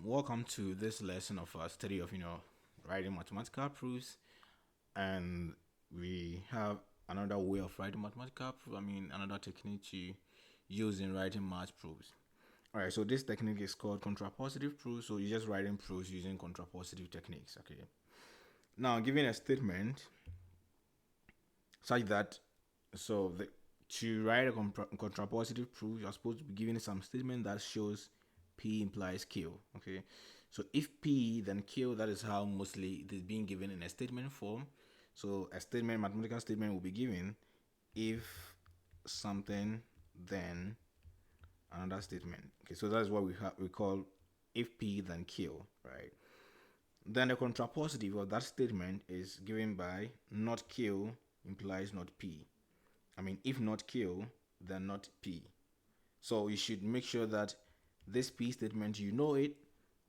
Welcome to this lesson of our study of writing mathematical proofs, and we have another way of writing mathematical proof. Another technique to use in writing math proofs. All right, so this technique is called contrapositive proofs. So you're just writing proofs using contrapositive techniques. Okay. Now, given a statement such that to write a contrapositive proof, you're supposed to be given some statement that shows P implies Q. Okay, so if P then Q, that is how mostly it is being given in a statement form. So a statement, mathematical statement, will be given if something, then another statement. Okay, so that's what we call if P then Q, right? Then the contrapositive of that statement is given by not Q implies not P. If not Q, then not P. So you should make sure that this P statement, you know it,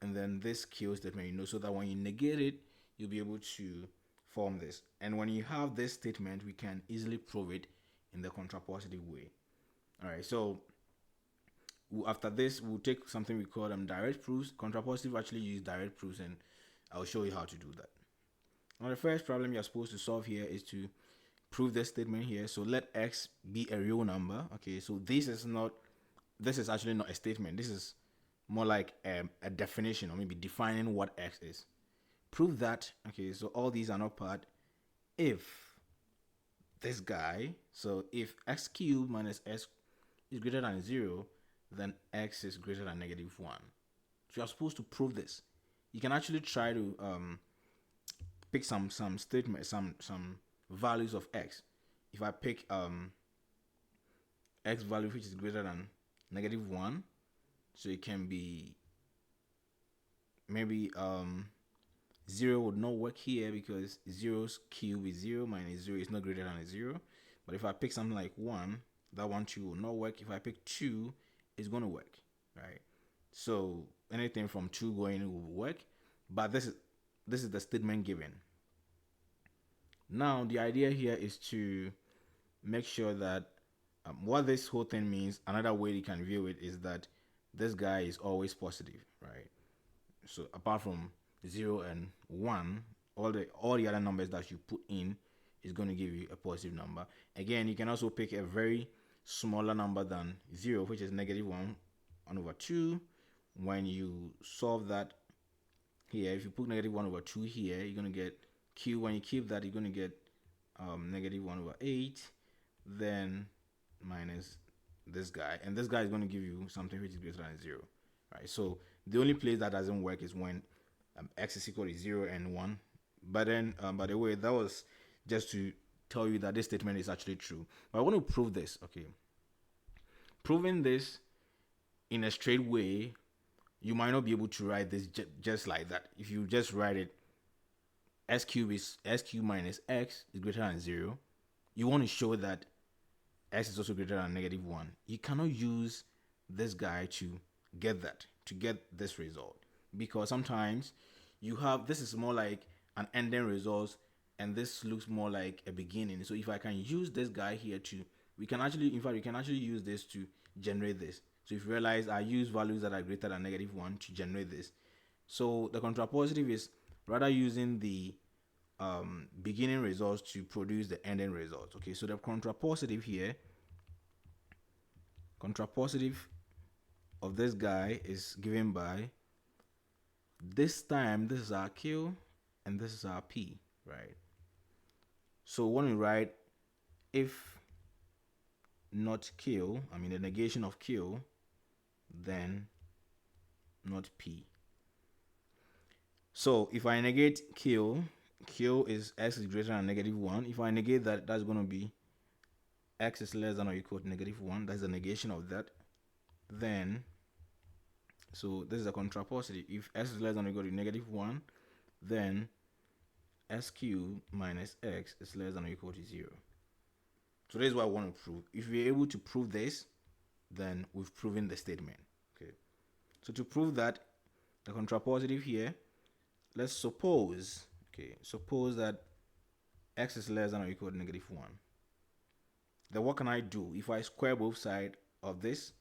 and then this Q statement, you know, so that when you negate it, you'll be able to form this. And when you have this statement, we can easily prove it in the contrapositive way. All right, so after this, we'll take something we call direct proofs. Contrapositive actually use direct proofs, and I'll show you how to do that. Now, the first problem you're supposed to solve here is to prove this statement here. So let x be a real number. Okay, so this is actually not a statement. This is more like a definition, or maybe defining what x is. Prove that. Okay, so all these are not part if this guy, so if x cubed minus x is greater than 0, then x is greater than -1. So you're supposed to prove this. You can actually try to pick some statement, some values of x. If I pick x value which is greater than -1, so it can be maybe 0 would not work here because 0's cube is 0 minus 0 is not greater than 0. But if I pick something like 1, that 1 2 will not work. If I pick 2, it's going to work, right? So anything from 2 going will work, but this is the statement given. Now the idea here is to make sure that what this whole thing means, another way you can view it is that this guy is always positive, right? So apart from 0 and 1, all the other numbers that you put in is going to give you a positive number. Again, you can also pick a very smaller number than 0, which is -1 over 2. When you solve that here, if you put -1 over 2 here, you're going to get Q. When you keep that, you're going to get -1 over 8, then minus this guy, and this guy is going to give you something which is greater than 0, right? So the only place that doesn't work is when x is equal to 0 and 1. But then, by the way, that was just to tell you that this statement is actually true. But I want to prove this, okay? Proving this in a straight way, you might not be able to write this just like that. If you just write it, x cubed minus x is greater than 0. You want to show that x is also greater than -1. You cannot use this guy to get this result, because sometimes you have, this is more like an ending result and this looks more like a beginning. So if I can use this guy here we can actually use this to generate this. So if you realize, I use values that are greater than -1 to generate this. So the contrapositive is rather using the beginning results to produce the ending results. Okay, so the contrapositive here, contrapositive of this guy is given by, this time this is our Q and this is our P, right? So when we write if not Q, the negation of Q, then not P. So if I negate Q is x is greater than -1. If I negate that, that's going to be x is less than or equal to -1. That's the negation of that. Then, so this is a contrapositive. If x is less than or equal to -1, then s cubed minus x is less than or equal to 0. So this is what I want to prove. If we're able to prove this, then we've proven the statement. Okay. So to prove that, the contrapositive here, let's suppose that x is less than or equal to -1. Then what can I do? If I square both sides of this,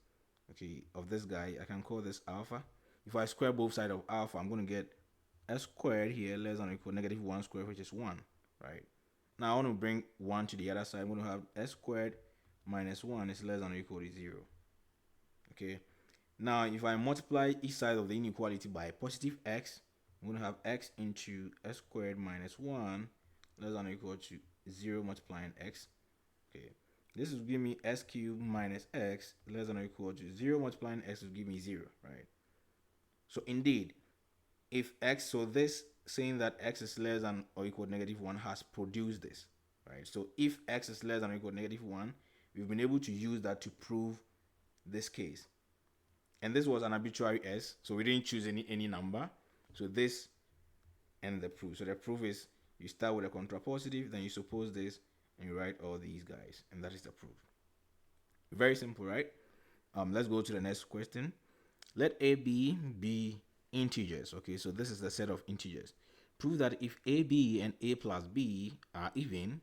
of this guy, I can call this alpha. if I square both sides of alpha, I'm going to get s squared here less than or equal to negative 1 squared, which is 1, right? Now I want to bring 1 to the other side. I'm going to have s squared minus 1 is less than or equal to 0. Okay. Now if I multiply each side of the inequality by positive x, I'm going to have x into s squared minus 1 less than or equal to 0 multiplying x. Okay. This will give me s cubed minus x less than or equal to 0 multiplying x will give me 0, right? So indeed, if x, so this saying that x is less than or equal to negative 1 has produced this, right? So if x is less than or equal to negative 1, we've been able to use that to prove this case. And this was an arbitrary s, so we didn't choose any number. So this and the proof. So the proof is you start with a contrapositive, then you suppose this, and you write all these guys, and that is the proof. Very simple, right? Let's go to the next question. Let a be integers. Okay, so this is the set of integers. Prove that if ab and a plus b are even,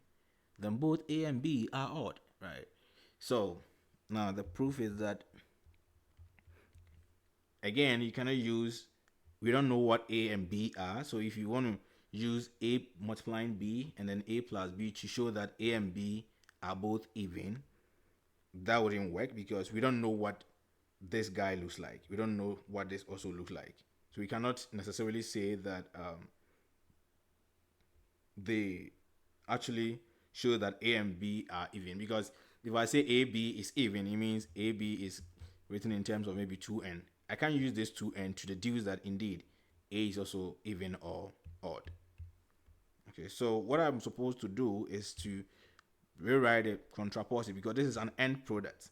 then both a and b are odd, right? So now the proof is that, again, you cannot use, we don't know what a and b are. So if you want to use a multiplying b and then a plus b to show that a and b are both even, that wouldn't work because we don't know what this guy looks like. We don't know what this also looks like. So we cannot necessarily say that they actually show that a and b are even, because if I say ab is even, it means ab is written in terms of maybe 2n. I can't use this 2n to deduce that indeed a is also even or odd. Okay, so what I'm supposed to do is to rewrite a contrapositive, because this is an end product.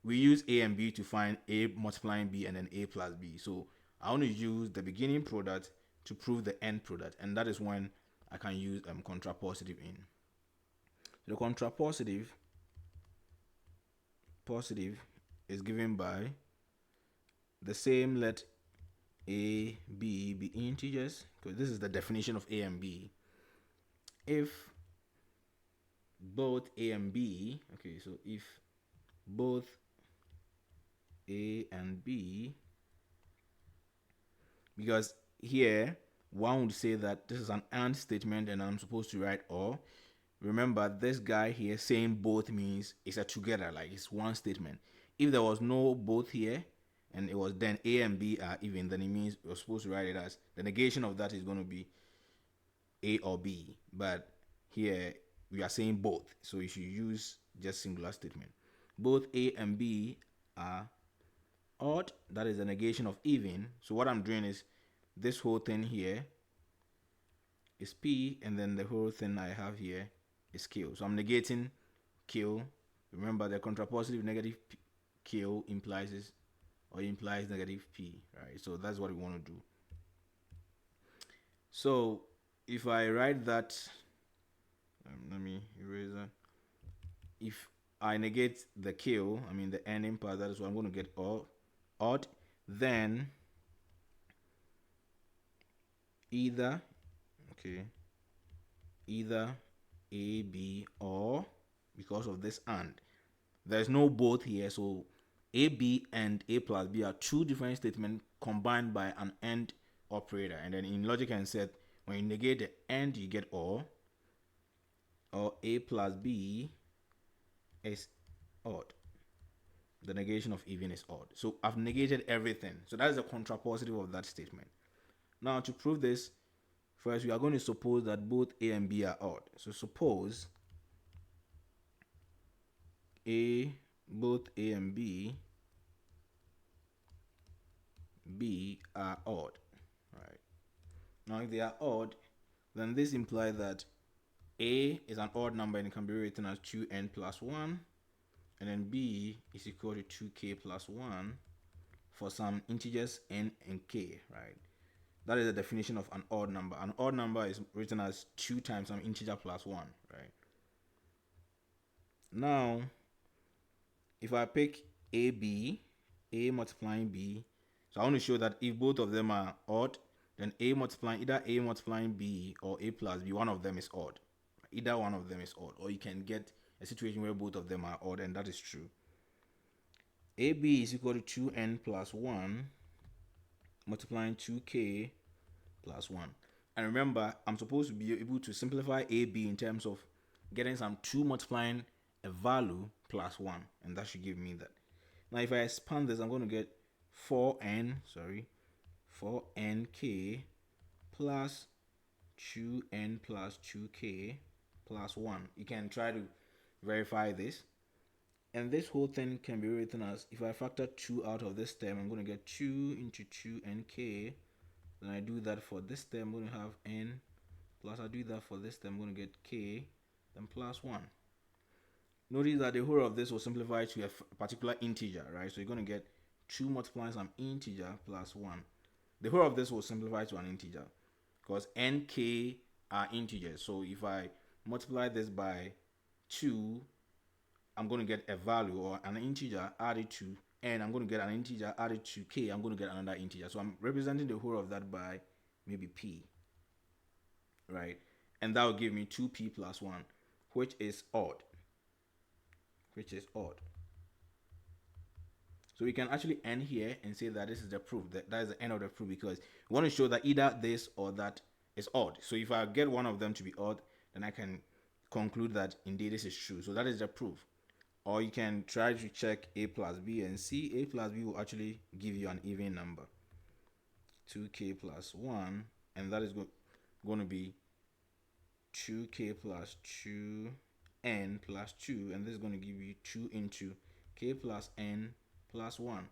We use a and b to find a multiplying b and then a plus b. So I want to use the beginning product to prove the end product, and that is when I can use contrapositive in. The contrapositive is given by the same let a, b be integers, because this is the definition of a and b. If both a and b, okay, so if both a and b, because here one would say that this is an and statement and I'm supposed to write or. Remember, this guy here saying both means it's a together, like it's one statement. If there was no both here and it was then a and b are even, then it means you're supposed to write it as the negation of that is going to be a or b. But here we are saying both, so you should use just singular statement. Both a and b are odd, that is the negation of even. So what I'm doing is this whole thing here is p, and then the whole thing I have here is q. So I'm negating q. Remember, the contrapositive negative q implies negative p, right? So that's what we want to do. So if I write that, let me erase that. If I negate the q, I mean the ending part, that is what I'm going to get odd. Then either a, b, or, because of this and. There's no both here, so a, b, and a plus b are two different statements combined by an and operator. And then in logic and set, when you negate the and, you get or a plus b is odd. The negation of even is odd. So I've negated everything. So that is the contrapositive of that statement. Now to prove this, first we are going to suppose that both a and b are odd. So suppose both a and b are odd, right? Now if they are odd, then this implies that a is an odd number and it can be written as 2n plus 1, and then b is equal to 2k plus 1 for some integers n and k, right? That is the definition of an odd number. An odd number is written as 2 times some integer plus 1, right? Now, if I pick a multiplying b, so I want to show that if both of them are odd, then either a multiplying b or a plus b, one of them is odd. Either one of them is odd, or you can get a situation where both of them are odd, and that is true. ab is equal to 2n plus 1 multiplying 2k plus 1. And remember, I'm supposed to be able to simplify AB in terms of getting some 2 multiplying a value plus 1. And that should give me that. Now, if I expand this, I'm going to get 4nk plus 2n plus 2k plus 1. You can try to verify this. And this whole thing can be written as, if I factor 2 out of this term, I'm going to get 2 into 2nk. Then I do that for this term, I'm going to have n, plus I do that for this term, I'm going to get k, then plus 1. Notice that the whole of this will simplify to a particular integer, right? So you're going to get 2 multiplying some integer plus 1. The whole of this will simplify to an integer because n, k are integers. So if I multiply this by 2, I'm going to get a value or an integer added to n. I'm going to get an integer added to k. I'm going to get another integer. So I'm representing the whole of that by maybe p, right? And that will give me 2p plus 1, which is odd. So we can actually end here and say that this is the proof. That is the end of the proof, because we want to show that either this or that is odd. So if I get one of them to be odd, then I can conclude that indeed this is true. So that is the proof. Or you can try to check a plus b and see a plus b will actually give you an even number. 2k plus 1, and that is going to be 2k plus 2n plus 2, and this is going to give you 2 into k plus n plus 1.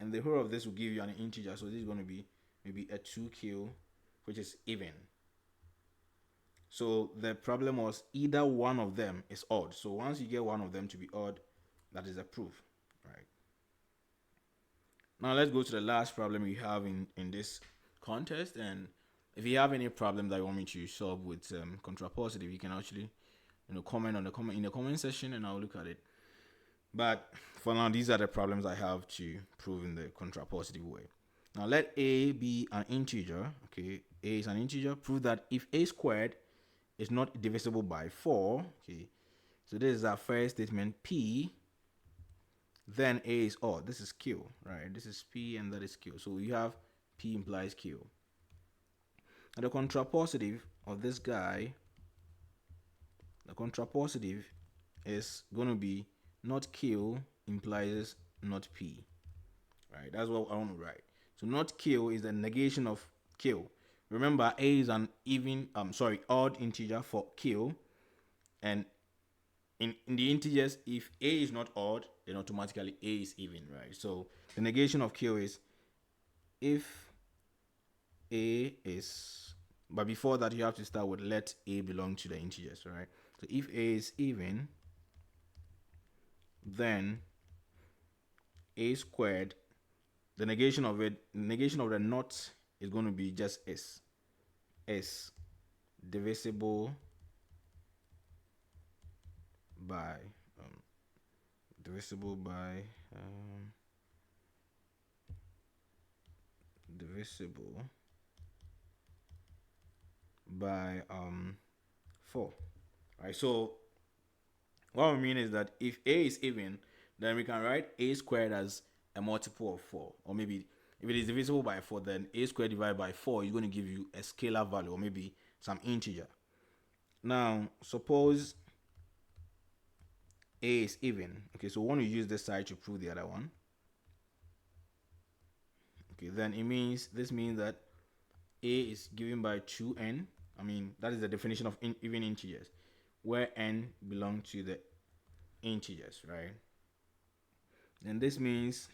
And the whole of this will give you an integer, so this is going to be maybe a 2k, which is even. So the problem was either one of them is odd. So once you get one of them to be odd, that is a proof, right? Now let's go to the last problem we have in this contest. And if you have any problem that you want me to solve with contrapositive, you can actually comment in the comment section, and I'll look at it. But for now, these are the problems I have to prove in the contrapositive way. Now let a be an integer. Okay, a is an integer. Prove that if a squared is not divisible by 4, okay, so this is our first statement, p, then a is odd. This is q, right? This is p and that is q. So you have p implies q. And the contrapositive of this guy, the contrapositive is going to be not q implies not p, right? That's what I want to write. So not q is the negation of q. Remember, a is an odd integer for q, and in the integers, if a is not odd, then automatically a is even, right? So the negation of q is if a is, but before that you have to start with let a belong to the integers, right? So if a is even, then a squared, the negation of the not is going to be just s divisible by divisible by 4. Right, so what we mean is that if a is even, then we can write a squared as a multiple of 4, or maybe if it is divisible by 4, then a squared divided by 4 is going to give you a scalar value, or maybe some integer. Now suppose a is even. Okay, so we want to use this side to prove the other one. Okay, then this means that a is given by 2n. I mean, that is the definition of even integers, where n belong to the integers, right? Then this means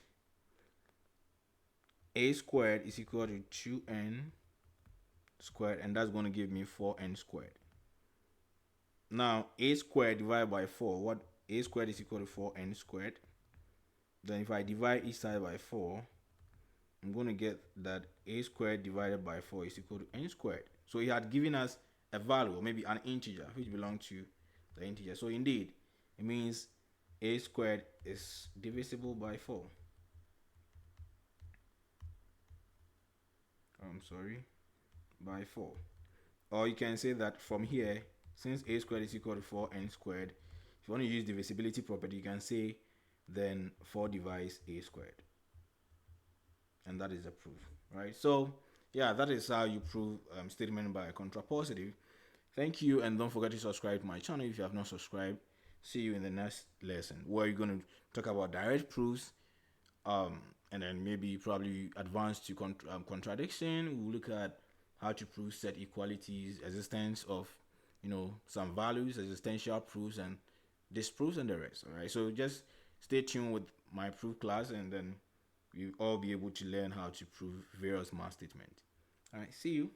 a squared is equal to 2n squared, and that's going to give me 4n squared. Now a squared divided by 4, what a squared is equal to 4n squared. Then if I divide each side by 4, I'm going to get that a squared divided by 4 is equal to n squared. So he had given us a value, or maybe an integer, which belongs to the integer. So indeed, it means a squared is divisible by 4. By 4. Or you can say that from here, since a squared is equal to 4n squared, if you want to use divisibility property, you can say then 4 divides a squared. And that is the proof. right? So yeah, that is how you prove statement by contrapositive. Thank you, and don't forget to subscribe to my channel if you have not subscribed. See you in the next lesson where you're going to talk about direct proofs, and then maybe probably advance to contradiction. We'll look at how to prove set equalities, existence of some values, existential proofs, and disproofs, and the rest. All right, so just stay tuned with my proof class, and then we'll all be able to learn how to prove various math statements. All right, see you.